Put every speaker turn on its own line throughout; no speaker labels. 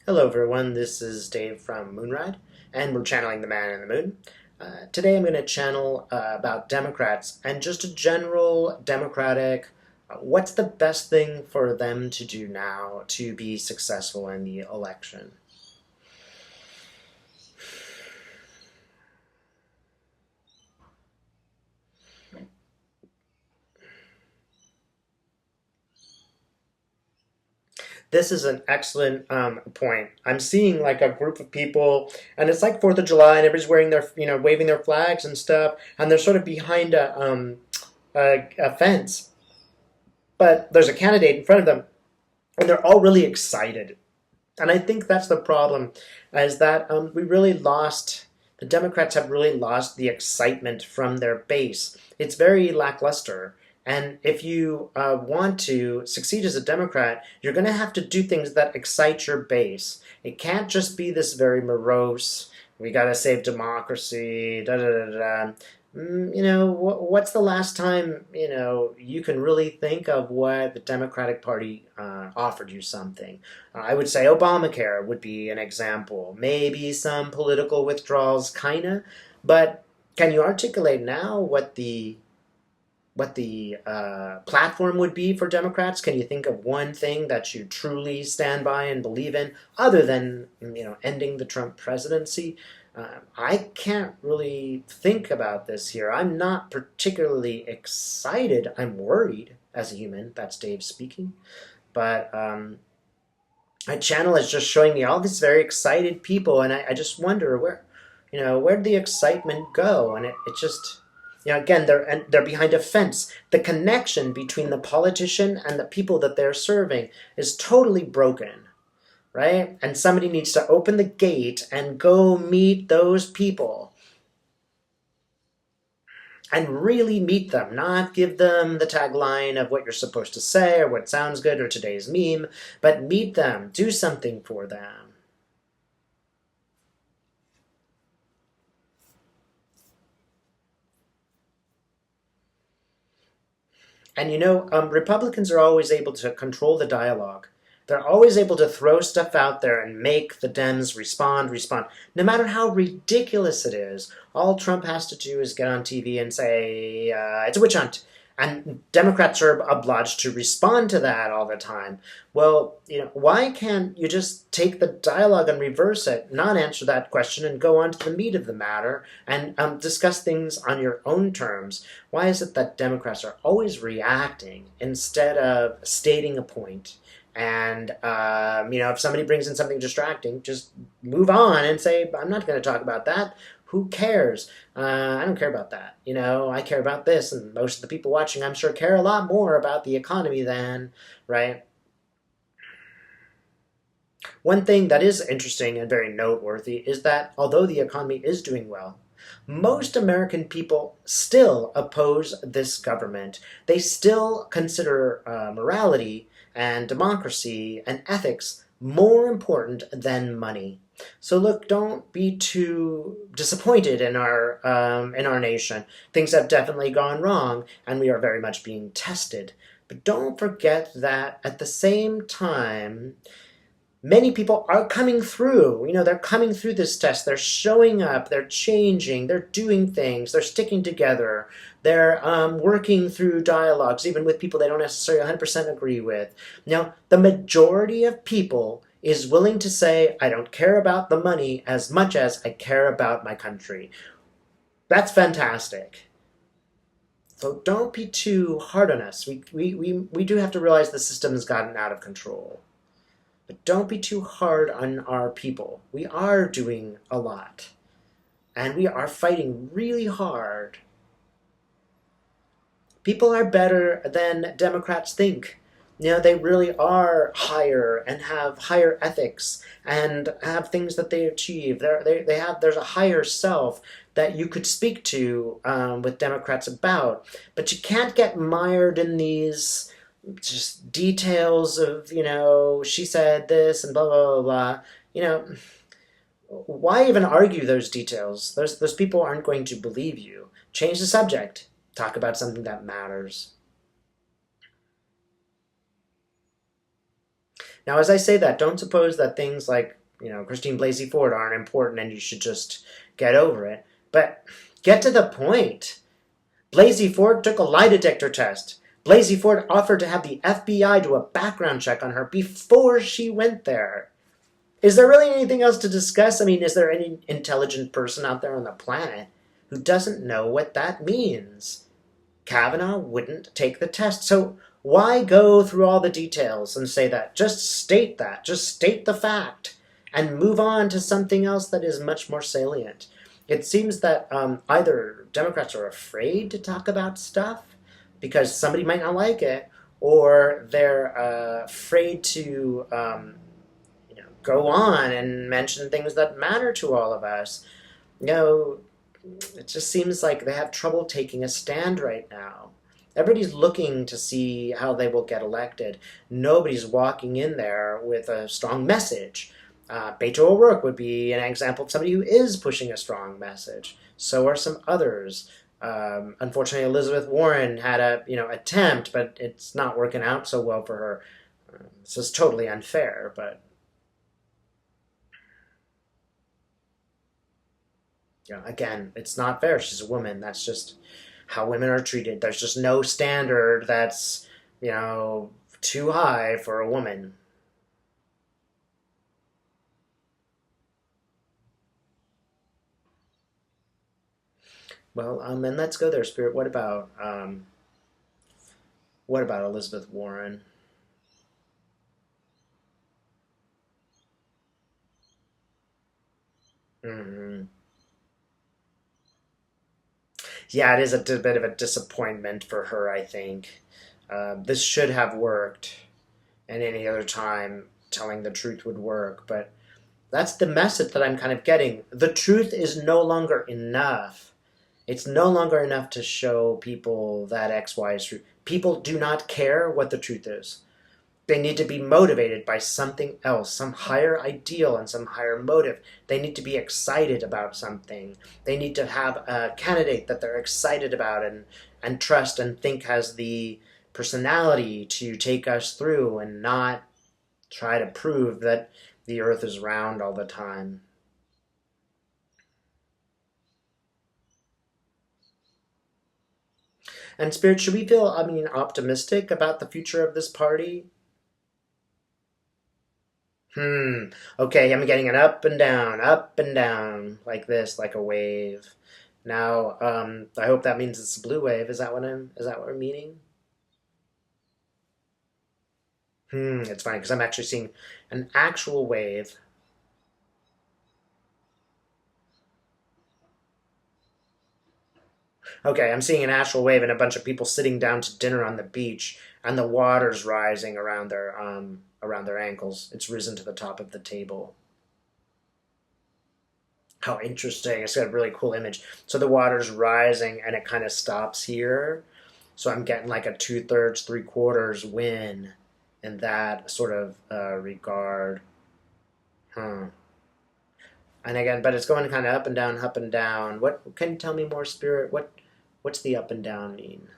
Hello everyone, this is Dave from Moonride, and we're channeling the man in the moon. Today I'm going to channel about Democrats and just a general Democratic, what's the best thing for them to do now to be successful in the election? This is an excellent point. I'm seeing like a group of people, and it's like 4th of July, and everybody's wearing their, waving their flags and stuff, and they're sort of behind a fence, but there's a candidate in front of them, and they're all really excited. And I think that's the problem, is that the Democrats have really lost the excitement from their base. It's very lackluster. And if you want to succeed as a Democrat, you're going to have to do things that excite your base. It can't just be this very morose, we got to save democracy, da da da da. What's the last time, you can really think of what the Democratic Party offered you something? I would say Obamacare would be an example. Maybe some political withdrawals, kinda. But can you articulate now what the platform would be for Democrats? Can you think of one thing that you truly stand by and believe in, other than ending the Trump presidency? I can't really think about this here. I'm not particularly excited. I'm worried as a human. That's Dave speaking. But my channel is just showing me all these very excited people, and I just wonder where'd the excitement go? And it just, again, they're behind a fence. The connection between the politician and the people that they're serving is totally broken. Right? And somebody needs to open the gate and go meet those people. And really meet them, not give them the tagline of what you're supposed to say or what sounds good or today's meme, but meet them, do something for them. And Republicans are always able to control the dialogue. They're always able to throw stuff out there and make the Dems respond. No matter how ridiculous it is, all Trump has to do is get on TV and say, it's a witch hunt. And Democrats are obliged to respond to that all the time. Well, why can't you just take the dialogue and reverse it, not answer that question, and go on to the meat of the matter and discuss things on your own terms? Why is it that Democrats are always reacting instead of stating a point? And, if somebody brings in something distracting, just move on and say, I'm not going to talk about that. Who cares? I don't care about that. I care about this. And most of the people watching, I'm sure, care a lot more about the economy than, right? One thing that is interesting and very noteworthy is that although the economy is doing well, most American people still oppose this government. They still consider morality and democracy and ethics more important than money. So look, don't be too disappointed in our nation. Things have definitely gone wrong, and we are very much being tested. But don't forget that at the same time, many people are coming through. They're coming through this test. They're showing up. They're changing. They're doing things. They're sticking together. They're working through dialogues, even with people they don't necessarily 100% agree with. Now, the majority of people is willing to say, I don't care about the money as much as I care about my country. That's fantastic. So don't be too hard on us. We do have to realize the system has gotten out of control. But don't be too hard on our people. We are doing a lot. And we are fighting really hard. People are better than Democrats think. They really are higher and have higher ethics and have things that they achieve. There's a higher self that you could speak to with Democrats about. But you can't get mired in these just details of, she said this and blah, blah, blah, blah. Why even argue those details? Those people aren't going to believe you. Change the subject. Talk about something that matters. Now, as I say that, don't suppose that things like Christine Blasey Ford aren't important and you should just get over it. But get to the point. Blasey Ford took a lie detector test. Blasey Ford offered to have the FBI do a background check on her before she went there. Is there really anything else to discuss? I mean, is there any intelligent person out there on the planet who doesn't know what that means? Kavanaugh wouldn't take the test. So why go through all the details and say that? Just state that. Just state the fact and move on to something else that is much more salient. It seems that either Democrats are afraid to talk about stuff because somebody might not like it, or they're afraid to go on and mention things that matter to all of us. You know, it just seems like they have trouble taking a stand right now. Everybody's looking to see how they will get elected. Nobody's walking in there with a strong message. Beto O'Rourke would be an example of somebody who is pushing a strong message. So are some others. Unfortunately, Elizabeth Warren had a attempt, but it's not working out so well for her. This is totally unfair, but again, it's not fair. She's a woman. That's just how women are treated. There's just no standard that's, too high for a woman. Well, and let's go there, Spirit. What about Elizabeth Warren? Mm-hmm. Yeah, it is a bit of a disappointment for her, I think. This should have worked, and any other time telling the truth would work, but that's the message that I'm kind of getting. The truth is no longer enough. It's no longer enough to show people that X, Y is true. People do not care what the truth is. They need to be motivated by something else, some higher ideal and some higher motive. They need to be excited about something. They need to have a candidate that they're excited about and trust and think has the personality to take us through and not try to prove that the earth is round all the time. And Spirit, should we feel, optimistic about the future of this party? Okay, I'm getting an up and down, like this, like a wave. Now, I hope that means it's a blue wave. Is that what we're meaning? It's funny because I'm actually seeing an actual wave. Okay, I'm seeing an actual wave and a bunch of people sitting down to dinner on the beach, and the water's rising around their ankles. It's risen to the top of the table. How interesting. It's got a really cool image. So the water's rising and it kind of stops here. So I'm getting like a 2/3, 3/4 win in that sort of regard. Huh. And again, but it's going kind of up and down, up and down. What can you tell me more, Spirit? What's the up and down mean?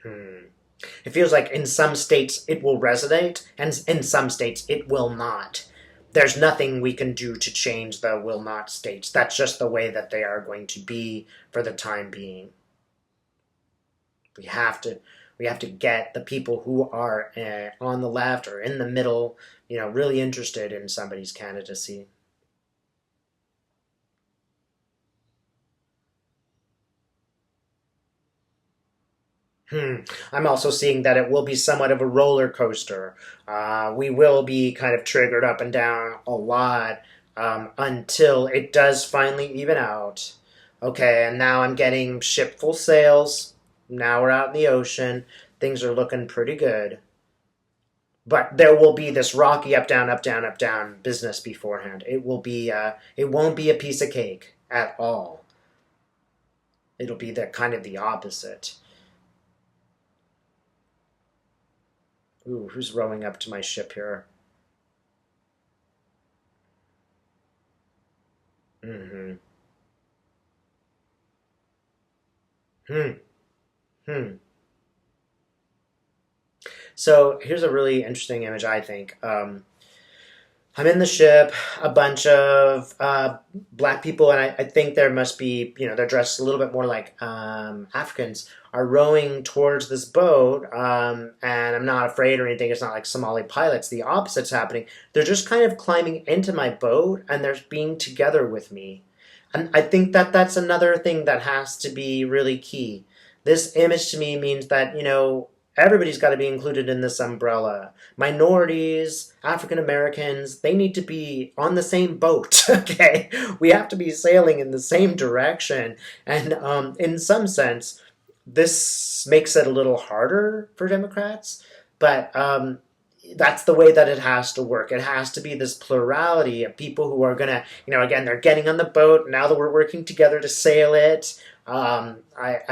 Hmm. It feels like in some states it will resonate, and in some states it will not. There's nothing we can do to change the will not states. That's just the way that they are going to be for the time being. We have to we have to get the people who are on the left or in the middle, really interested in somebody's candidacy. I'm also seeing that it will be somewhat of a roller coaster. We will be kind of triggered up and down a lot until it does finally even out. Okay, and now I'm getting ship full sails. Now we're out in the ocean. Things are looking pretty good. But there will be this rocky up, down, up, down, up, down business beforehand. It won't be a piece of cake at all. It'll be the kind of the opposite. Ooh, who's rowing up to my ship here? Mm-hmm. Hmm. Hmm. So here's a really interesting image, I think. I'm in the ship, a bunch of black people, and I think there must be, they're dressed a little bit more like Africans, are rowing towards this boat, and I'm not afraid or anything. It's not like Somali pilots. The opposite's happening. They're just kind of climbing into my boat, and they're being together with me. And I think that that's another thing that has to be really key. This image to me means that, everybody's got to be included in this umbrella. Minorities, African Americans, they need to be on the same boat, okay? We have to be sailing in the same direction. And in some sense, this makes it a little harder for Democrats, but that's the way that it has to work. It has to be this plurality of people who are going to, again, they're getting on the boat now that we're working together to sail it. I'm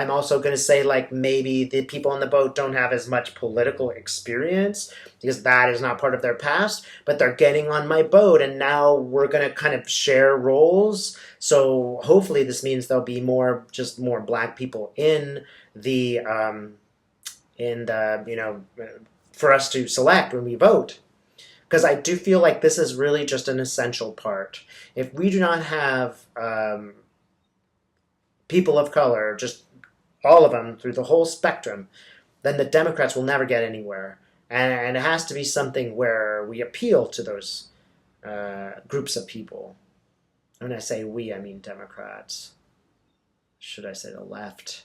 also going to say, like, maybe the people on the boat don't have as much political experience because that is not part of their past, but they're getting on my boat and now we're going to kind of share roles. So hopefully this means there'll be more black people the, in the, for us to select when we vote. Because I do feel like this is really just an essential part. If we do not have people of color, just all of them through the whole spectrum, then the Democrats will never get anywhere. And it has to be something where we appeal to those groups of people. When I say we, I mean Democrats. Should I say the left?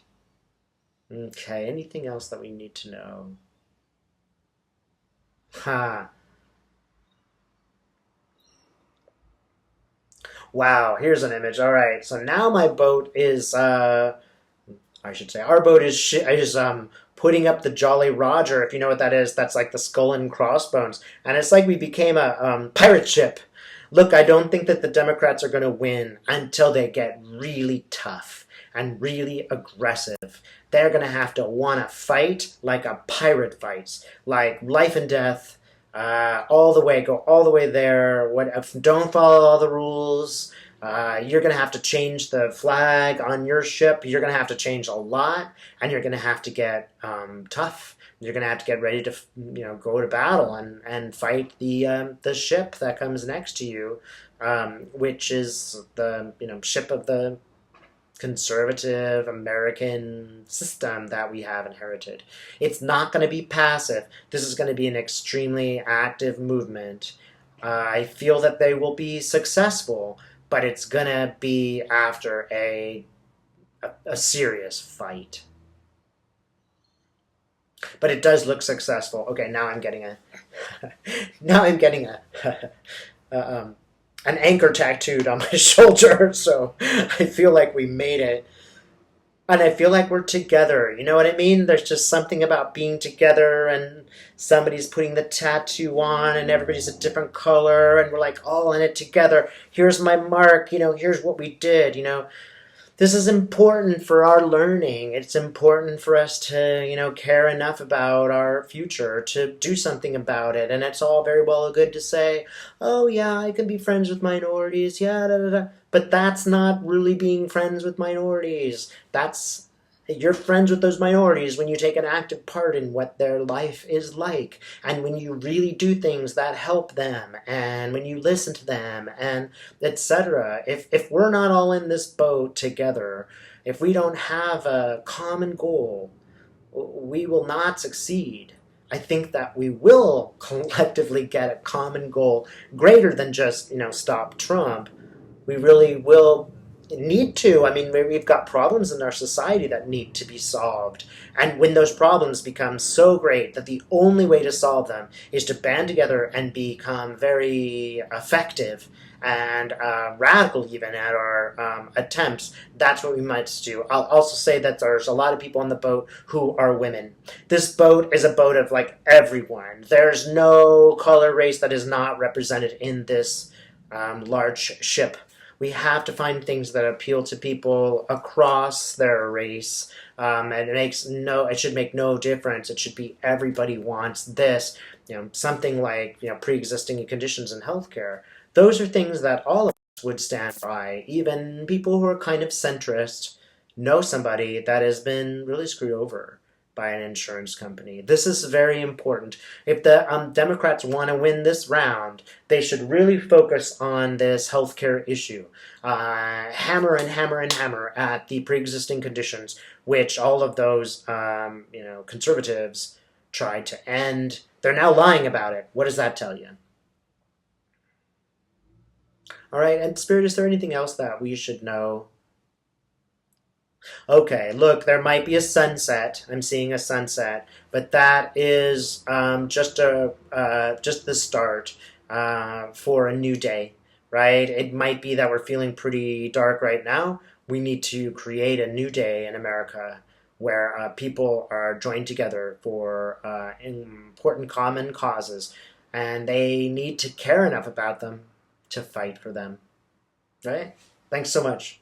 Okay, anything else that we need to know? Ha. Wow, here's an image. All right, so now my boat is, I should say, our boat is putting up the Jolly Roger. If you know what that is, that's like the skull and crossbones, and it's like we became a pirate ship. Look, I don't think that the Democrats are going to win until they get really tough and really aggressive. They're going to have to want to fight like a pirate fights, like life and death, all the way, go all the way there. Don't follow all the rules. You're going to have to change the flag on your ship. You're going to have to change a lot, and you're going to have to get tough. You're going to have to get ready to, go to battle and fight the ship that comes next to you, which is the ship of the conservative American system that we have inherited. It's not going to be passive. This is going to be an extremely active movement. I feel that they will be successful, but it's going to be after a serious fight. But it does look successful. Okay, now I'm getting a now I'm getting a an anchor tattooed on my shoulder, so I feel like we made it. And I feel like we're together. You know what I mean? There's just something about being together and somebody's putting the tattoo on and everybody's a different color and we're like all in it together. Here's my mark, here's what we did. This is important for our learning. It's important for us to, care enough about our future to do something about it. And it's all very well and good to say, oh yeah, I can be friends with minorities, yeah, da da da. But that's not really being friends with minorities. You're friends with those minorities when you take an active part in what their life is like, and when you really do things that help them, and when you listen to them, and etc. If we're not all in this boat together, if we don't have a common goal, we will not succeed. I think that we will collectively get a common goal greater than just, stop Trump. We really will need to. I mean, we've got problems in our society that need to be solved. And when those problems become so great that the only way to solve them is to band together and become very effective and radical even at our attempts, that's what we might do. I'll also say that there's a lot of people on the boat who are women. This boat is a boat of like everyone. There's no color race that is not represented in this large ship. We have to find things that appeal to people across their race, and it should make no difference. It should be everybody wants this. Something like pre-existing conditions in healthcare. Those are things that all of us would stand by, even people who are kind of centrist. know somebody that has been really screwed over by an insurance company. This is very important. If the Democrats want to win this round, they should really focus on this healthcare issue. Hammer and hammer and hammer at the pre-existing conditions, which all of those conservatives tried to end. They're now lying about it. What does that tell you? All right, and Spirit, is there anything else that we should know? Okay, look, there might be a sunset. I'm seeing a sunset, but that is just the start for a new day, right? It might be that we're feeling pretty dark right now. We need to create a new day in America where people are joined together for important common causes, and they need to care enough about them to fight for them, right? Thanks so much.